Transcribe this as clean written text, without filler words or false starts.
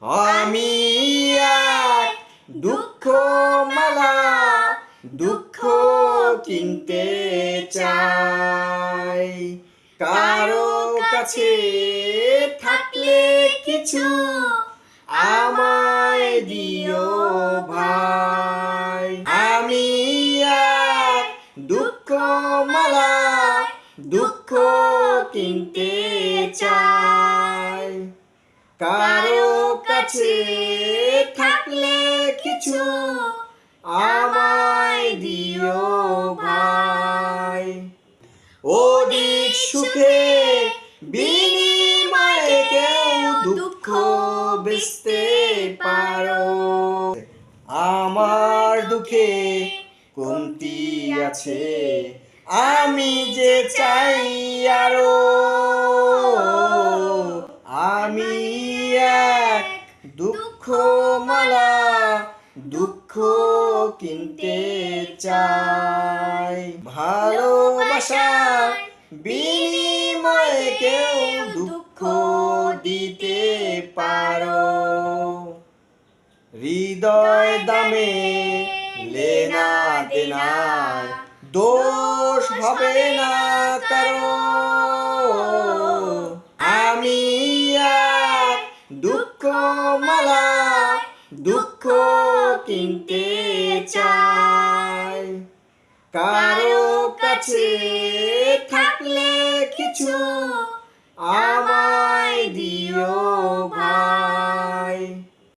আমি এক দুঃখ মালা, দুঃখ কিনতে চাই। কারো কাছে থাকলে কিছু আমায় দিও ভাই। আমি এক দুঃখ মালা, দুঃখ কিনতে চাই। কারো কাছে থাকলে কিছু আমায় দিও ভাই। অধিক সুখে বিনিময়ে কেউ দুঃখ বেচতে পারো। আমার দুঃখে কমতি আছে, আমি যে চাই আরো। আমি এক দুঃখ মালা, দুঃখ কিনতে চাই। ভালোবাসার বিনিময়ে কেউ দুঃখ দিতে পারো। হৃদয় দামে লেনা দেনায় দোষ হবে না কারো। আমি এক দুঃখ মালা, দুঃখ কিনতে চাই। কারো কাছে থাকলে কিছু আমায় দিও ভাই।